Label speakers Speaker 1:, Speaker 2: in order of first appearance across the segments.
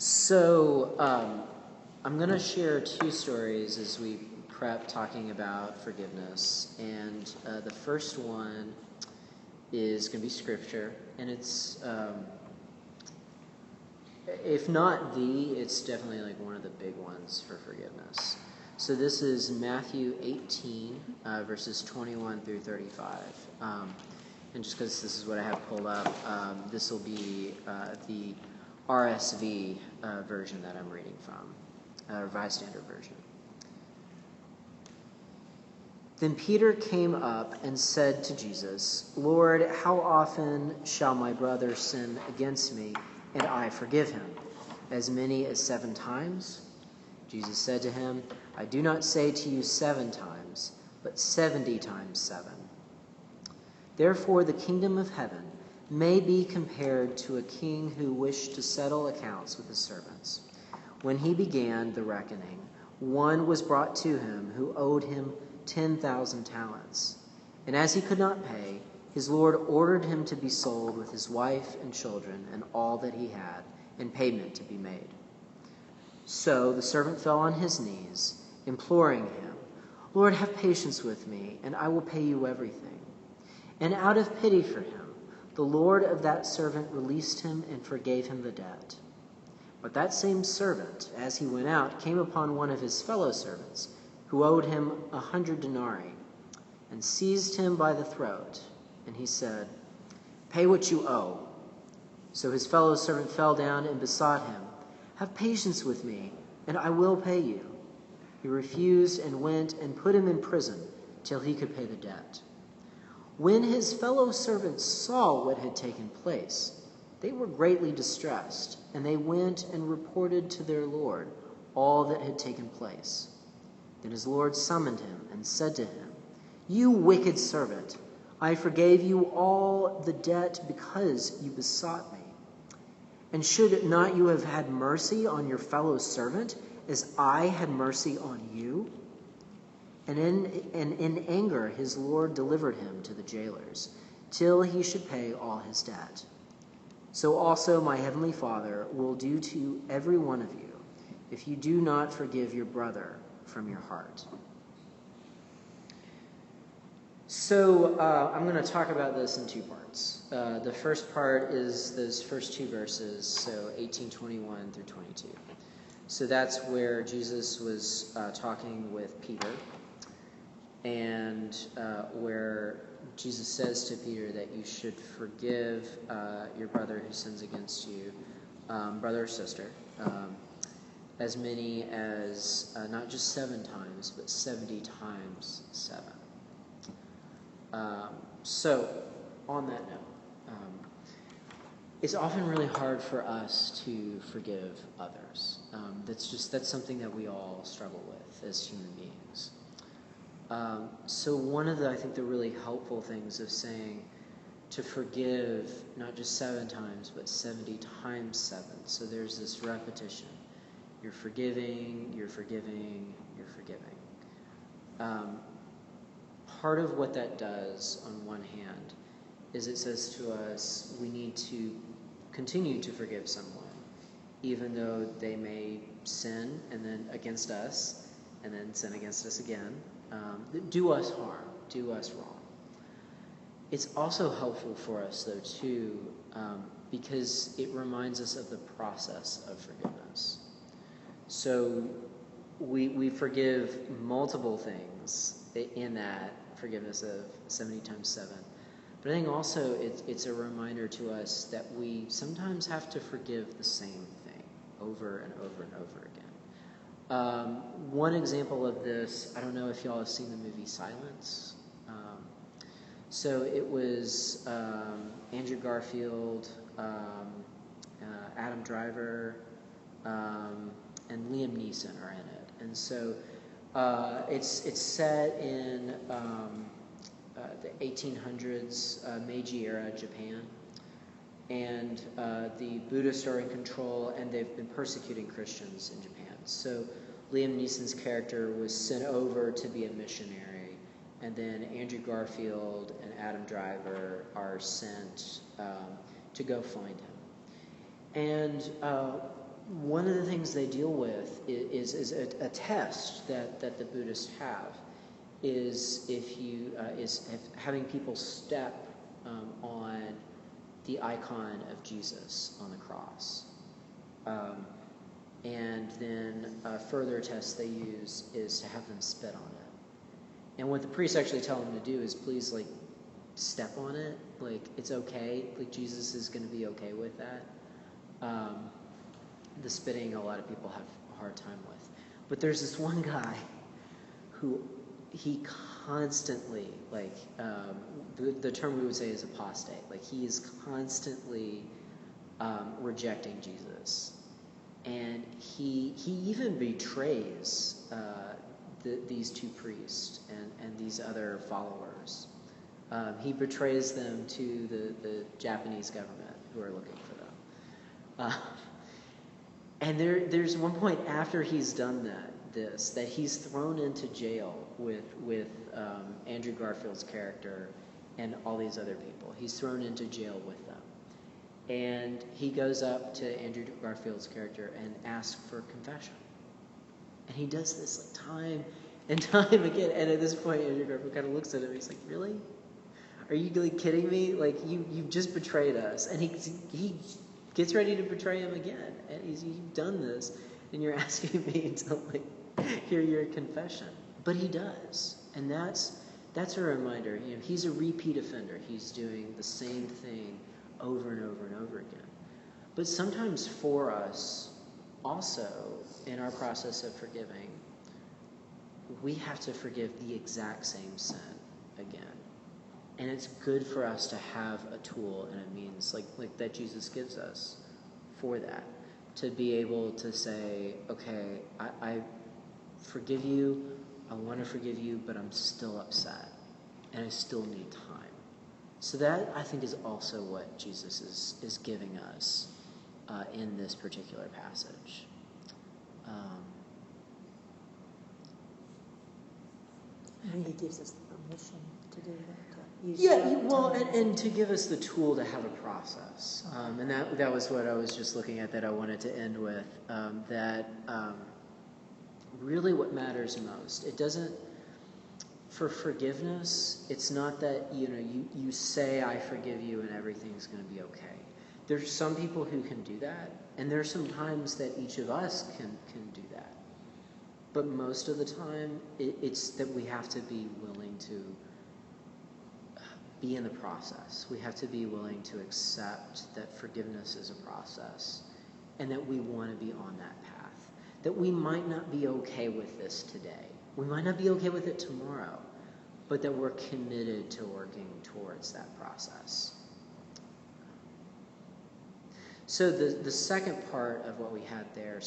Speaker 1: So I'm going to share two stories as we prep talking about forgiveness. And the first one is going to be scripture. And it's, if not it's definitely like one of the big ones for forgiveness. So this is Matthew 18, verses 21 through 35. And just because this is what I have pulled up, this will be the RSV version that I'm reading from, Revised Standard Version. Then Peter came up and said to Jesus, "Lord, how often shall my brother sin against me, and I forgive him? As many as 7 times?" Jesus said to him, "I do not say to you 7 times, but 70 times 7. Therefore the kingdom of heaven may be compared to a king who wished to settle accounts with his servants. When he began the reckoning, one was brought to him who owed him 10,000 talents. And as he could not pay, his Lord ordered him to be sold with his wife and children and all that he had, and payment to be made. So the servant fell on his knees, imploring him, 'Lord, have patience with me, and I will pay you everything.' And out of pity for him, the Lord of that servant released him and forgave him the debt. But that same servant, as he went out, came upon one of his fellow servants, who owed him 100 denarii, and seized him by the throat. And he said, 'Pay what you owe.' So his fellow servant fell down and besought him, 'Have patience with me, and I will pay you.' He refused and went and put him in prison till he could pay the debt. When his fellow servants saw what had taken place, they were greatly distressed, and they went and reported to their Lord all that had taken place. Then his Lord summoned him and said to him, 'You wicked servant, I forgave you all the debt because you besought me. And should not you have had mercy on your fellow servant as I had mercy on you?' And in anger his Lord delivered him to the jailers, till he should pay all his debt. So also my heavenly Father will do to every one of you, if you do not forgive your brother from your heart." So I'm going to talk about this in 2 parts. The first part is those first 2 verses, so 18:21 through 22. So that's where Jesus was talking with Peter, and where Jesus says to Peter that you should forgive your brother who sins against you, brother or sister, as many as not just 7 times, but 70 times 7. So, on that note, it's often really hard for us to forgive others. That's something that we all struggle with as human beings. So one of I think the really helpful things of saying to forgive not just 7 times, but 70 times 7. So there's this repetition. You're forgiving, you're forgiving, you're forgiving. Part of what that does, on one hand, is it says to us we need to continue to forgive someone, even though they may sin and then against us, and then sin against us again, do us harm, do us wrong. It's also helpful for us, though, too, because it reminds us of the process of forgiveness. So we forgive multiple things in that forgiveness of 70 times 7. But I think also it's a reminder to us that we sometimes have to forgive the same thing over and over and over again. One example of this, I don't know if y'all have seen the movie Silence. So it was Andrew Garfield, Adam Driver, and Liam Neeson are in it. And so it's set in the 1800s, Meiji era Japan. And the Buddhists are in control, and they've been persecuting Christians in Japan. So Liam Neeson's character was sent over to be a missionary, and then Andrew Garfield and Adam Driver are sent to go find him. And one of the things they deal with is a test that the Buddhists have is having people step on the icon of Jesus on the cross. And then a further test they use is to have them spit on it. And what the priests actually tell them to do is please, like, step on it. Like, it's okay. Like, Jesus is going to be okay with that. The spitting, a lot of people have a hard time with. But there's this one guy who he constantly, like, the term we would say is apostate. Like, he is constantly rejecting Jesus. And he even betrays these two priests and these other followers. He betrays them to the Japanese government who are looking for them. And there's one point after he's done that he's thrown into jail with Andrew Garfield's character and all these other people. He's thrown into jail with them. And he goes up to Andrew Garfield's character and asks for confession. And he does this like time and time again. And at this point, Andrew Garfield kind of looks at him and he's like, really? Are you like kidding me? Like, you've just betrayed us. And he gets ready to betray him again. And you've done this, and you're asking me to like hear your confession. But he does. And that's a reminder. You know, he's a repeat offender. He's doing the same thing over and over and over again. But sometimes for us, also, in our process of forgiving, we have to forgive the exact same sin again. And it's good for us to have a tool and a means like that Jesus gives us for that. To be able to say, okay, I forgive you, I want to forgive you, but I'm still upset. And I still need time. So that, I think, is also what Jesus is giving us in this particular passage.
Speaker 2: And he gives us the permission to do that.
Speaker 1: And to give us the tool to have a process. And that was what I was just looking at that I wanted to end with. Really what matters most. It doesn't... For forgiveness, it's not that, you say, I forgive you, and everything's going to be okay. There's some people who can do that, and there's some times that each of us can do that. But most of the time, it's that we have to be willing to be in the process. We have to be willing to accept that forgiveness is a process, and that we want to be on that path. That we might not be okay with this today. We might not be okay with it tomorrow, but that we're committed to working towards that process. So the second part of what we had there,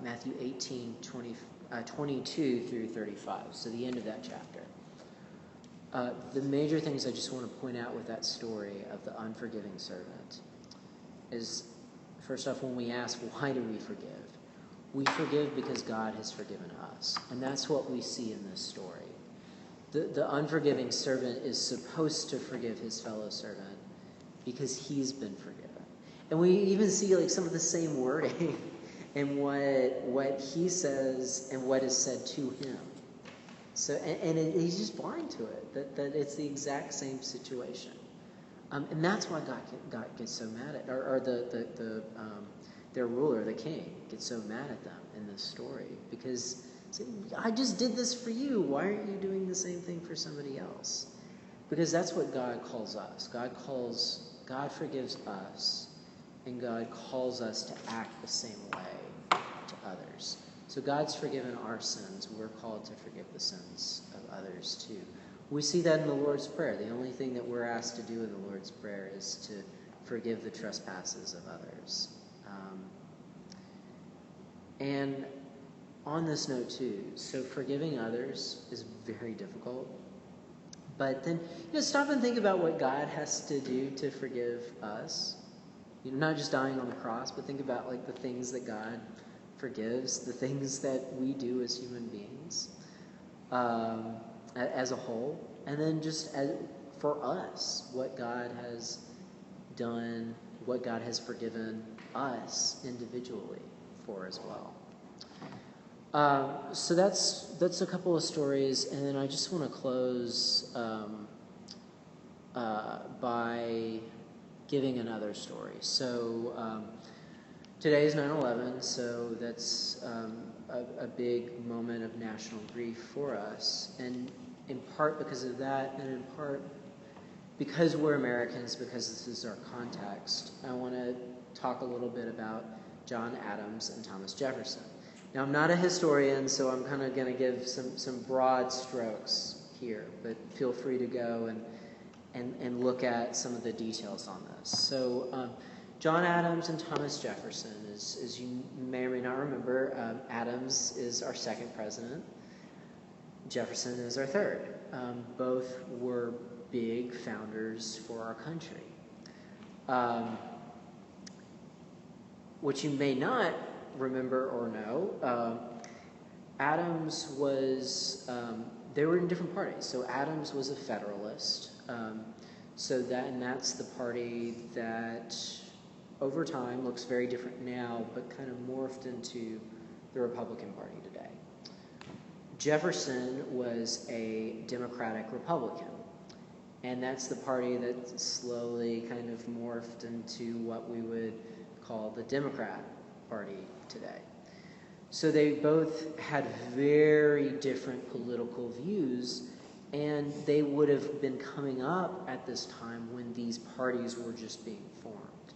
Speaker 1: Matthew 18, 22 through 35, so the end of that chapter. The major things I just want to point out with that story of the unforgiving servant is, first off, when we ask, why do we forgive? We forgive because God has forgiven us. And that's what we see in this story. The unforgiving servant is supposed to forgive his fellow servant because he's been forgiven. And we even see like some of the same wording in what he says and what is said to him. So he's just blind to it, that it's the exact same situation. And that's why God gets so mad at, or their ruler, the king, gets so mad at them in this story because I just did this for you. Why aren't you doing the same thing for somebody else? Because that's what God calls us. God forgives us, and God calls us to act the same way to others. So God's forgiven our sins. We're called to forgive the sins of others too. We see that in the Lord's Prayer. The only thing that we're asked to do in the Lord's Prayer is to forgive the trespasses of others. And on this note too, so forgiving others is very difficult. But then, stop and think about what God has to do to forgive us. Not just dying on the cross, but think about like the things that God forgives, the things that we do as human beings, as a whole, and then just for us, what God has done, what God has forgiven, us individually for as well. So that's a couple of stories, and then I just want to close by giving another story. So today is 9/11, so that's a big moment of national grief for us, and in part because of that, and in part because we're Americans, because this is our context, I want to talk a little bit about John Adams and Thomas Jefferson. Now, I'm not a historian, so I'm kind of going to give some broad strokes here, but feel free to go and look at some of the details on this. So John Adams and Thomas Jefferson, as you may or may not remember, Adams is our second president. Jefferson is our third. Both were big founders for our country. What you may not remember or know, Adams was, they were in different parties. So Adams was a Federalist. And that's the party that over time looks very different now, but kind of morphed into the Republican Party today. Jefferson was a Democratic Republican, and that's the party that slowly kind of morphed into what we would call the Democrat Party today. So they both had very different political views, and they would have been coming up at this time when these parties were just being formed.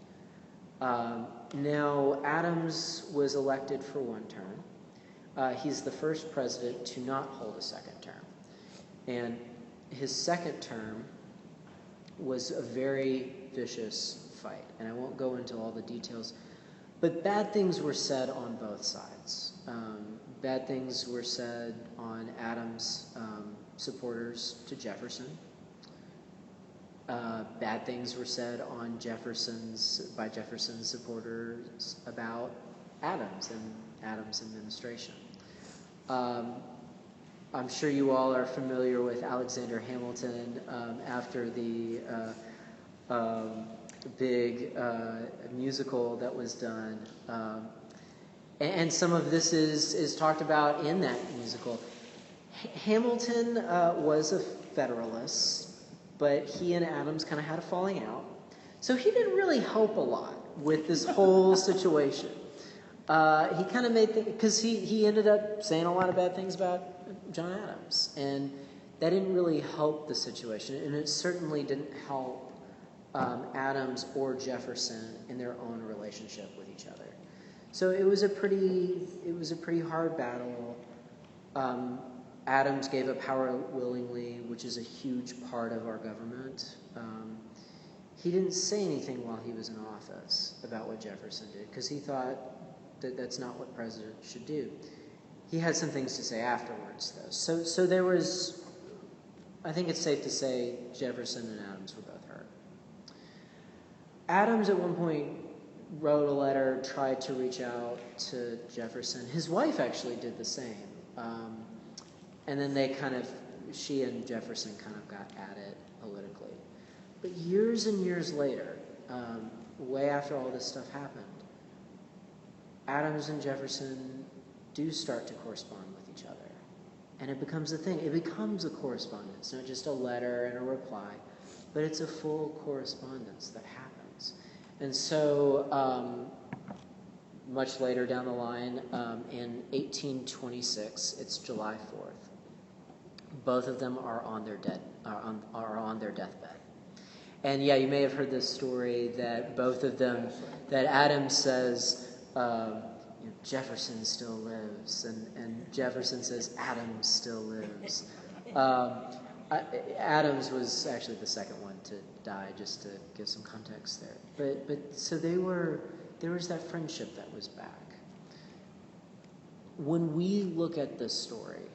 Speaker 1: Now, Adams was elected for one term. He's the first president to not hold a second term. And his second term was a very vicious fight. And I won't go into all the details, but bad things were said on both sides. Bad things were said on Adams' supporters to Jefferson. Bad things were said on by Jefferson's supporters about Adams and Adams' administration. I'm sure you all are familiar with Alexander Hamilton after the big musical that was done. And some of this is talked about in that musical. Hamilton was a Federalist, but he and Adams kind of had a falling out. So he didn't really help a lot with this whole situation. He kind of made things, because he ended up saying a lot of bad things about John Adams, and that didn't really help the situation, and it certainly didn't help Adams or Jefferson in their own relationship with each other. So it was a pretty hard battle. Adams gave up power willingly, which is a huge part of our government. He didn't say anything while he was in office about what Jefferson did, because he thought that's not what presidents should do. He had some things to say afterwards, though. So there was, I think it's safe to say, Jefferson and Adams were both hurt. Adams at one point wrote a letter, tried to reach out to Jefferson. His wife actually did the same. And then she and Jefferson kind of got at it politically. But years and years later, way after all this stuff happened, Adams and Jefferson do start to correspond with each other. And it becomes a thing. It becomes a correspondence, not just a letter and a reply, but it's a full correspondence that happens. And so much later down the line, in 1826, it's July 4th, both of them are on their deathbed. And yeah, you may have heard this story that both of them, that Adams says, Jefferson still lives, and Jefferson says, Adams still lives. Adams was actually the second one to die, just to give some context there. But so there was that friendship that was back. When we look at this story,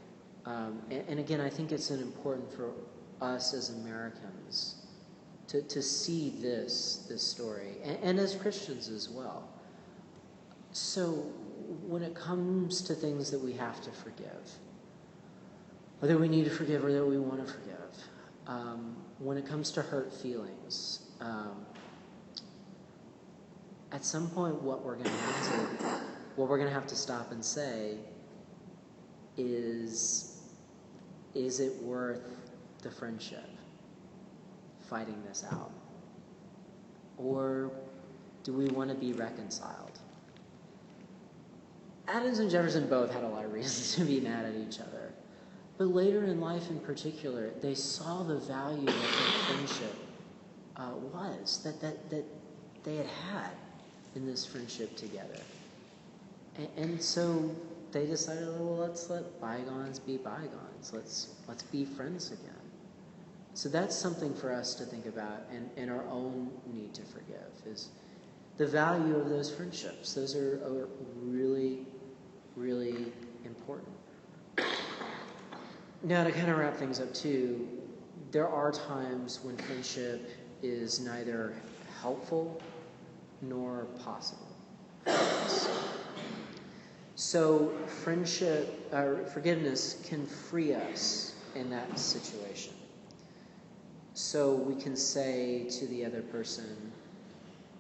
Speaker 1: and again, I think it's important for us as Americans to see this story, and as Christians as well. So when it comes to things that we have to forgive, or that we need to forgive, or that we want to forgive, when it comes to hurt feelings, at some point what we're going to have to stop and say is it worth the friendship, fighting this out? Or do we want to be reconciled? Adams and Jefferson both had a lot of reasons to be mad at each other. But later in life in particular, they saw the value that their friendship was, that they had in this friendship together. And so they decided, well, let's let bygones be bygones. Let's be friends again. So that's something for us to think about and our own need to forgive, is the value of those friendships. Those are really, really important. Now, to kind of wrap things up too, there are times when friendship is neither helpful nor possible for us. So forgiveness can free us in that situation. So we can say to the other person,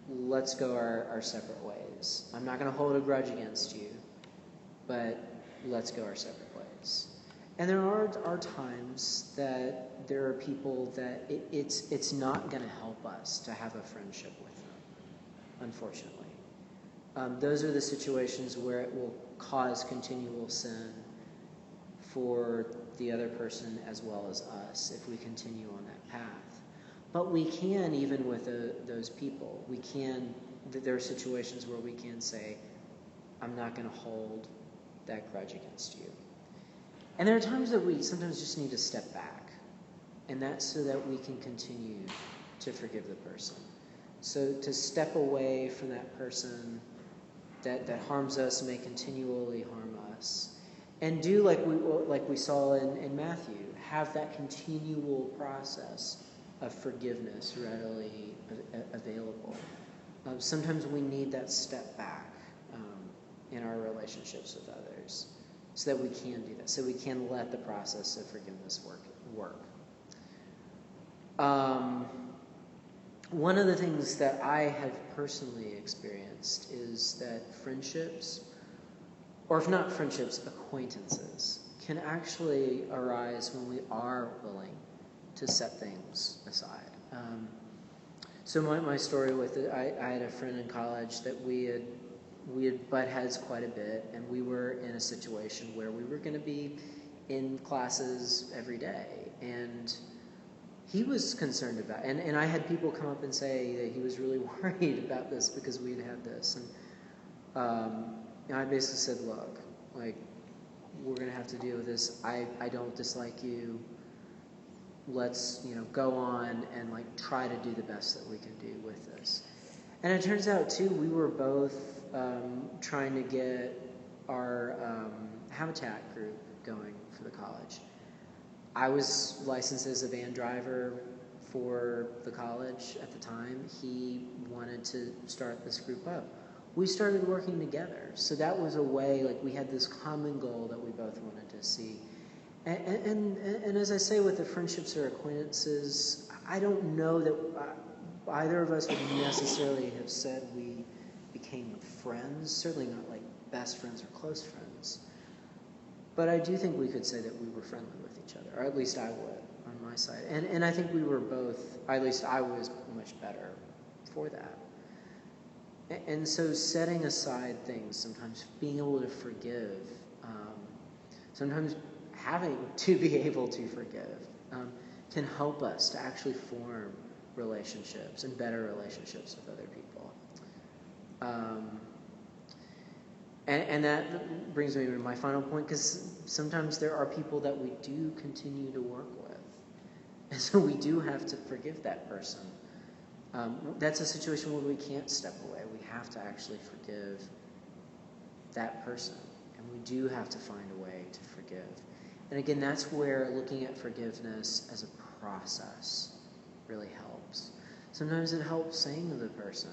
Speaker 1: let's go our separate ways. I'm not going to hold a grudge against you, but let's go our separate ways. And there are times that there are people that it's not going to help us to have a friendship with them, unfortunately. Those are the situations where it will cause continual sin for the other person as well as us if we continue on that path. But we can, even with those people, there are situations where we can say, I'm not going to hold that grudge against you. And there are times that we sometimes just need to step back, and that's so that we can continue to forgive the person. So to step away from that person that harms us, may continually harm us, and do like we saw in Matthew, have that continual process of forgiveness readily available. Sometimes we need that step back in our relationships with others, so that we can do that, so we can let the process of forgiveness work. One of the things that I have personally experienced is that friendships, or if not friendships, acquaintances, can actually arise when we are willing to set things aside. So my story with it, I had a friend in college that we had butt heads quite a bit, and we were in a situation where we were going to be in classes every day, and he was concerned about, and I had people come up and say that he was really worried about this because we had this, and I basically said, look, like, we're going to have to deal with this. I don't dislike you. Let's, go on and try to do the best that we can do with this. And it turns out too, we were both trying to get our Habitat group going for the college. I was licensed as a van driver for the college at the time. He wanted to start this group up. We started working together. So that was a way, we had this common goal that we both wanted to see. And as I say, with the friendships or acquaintances, I don't know that either of us would necessarily have said we became friends, certainly not best friends or close friends. But I do think we could say that we were friendly with each other, or at least I would on my side. And I think we were both, at least I was much better for that. And so setting aside things, sometimes being able to forgive, sometimes having to be able to forgive, can help us to actually form relationships and better relationships with other people. And that brings me to my final point, because sometimes there are people that we do continue to work with. And so we do have to forgive that person. That's a situation where we can't step away. We have to actually forgive that person. And we do have to find a way to forgive. And again, that's where looking at forgiveness as a process really helps. Sometimes it helps saying to the person,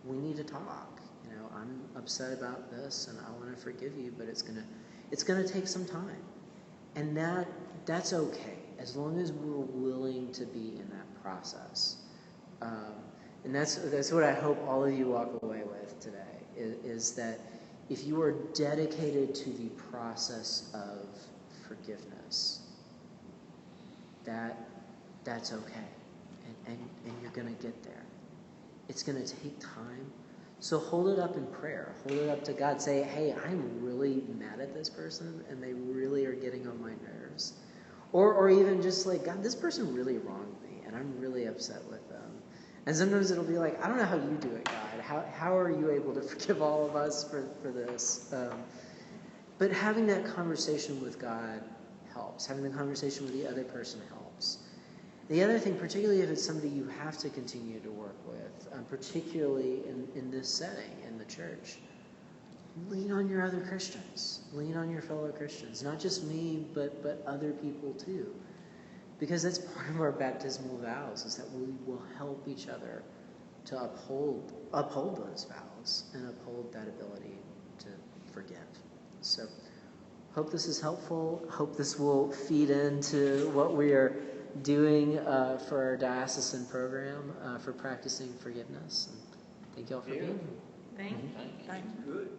Speaker 1: we need to talk. I'm upset about this, and I want to forgive you, but it's gonna take some time, and that's okay as long as we're willing to be in that process. And that's what I hope all of you walk away with today, is that if you are dedicated to the process of forgiveness, that's okay. And you're going to get there. It's going to take time. So hold it up in prayer. Hold it up to God. Say, hey, I'm really mad at this person, and they really are getting on my nerves. Or even just like, God, this person really wronged me, and I'm really upset with them. And sometimes it'll be like, I don't know how you do it, God. How are you able to forgive all of us for this? But having that conversation with God helps. Having the conversation with the other person helps. The other thing, particularly if it's somebody you have to continue to work with, particularly in this setting, in the church, lean on your other Christians. Lean on your fellow Christians. Not just me, but other people too. Because that's part of our baptismal vows, is that we will help each other to uphold those vows and uphold that ability to forgive. So hope this is helpful. Hope this will feed into what we are doing for our diocesan program for practicing forgiveness. And thank you all for being here.
Speaker 2: Thank you.
Speaker 3: Good.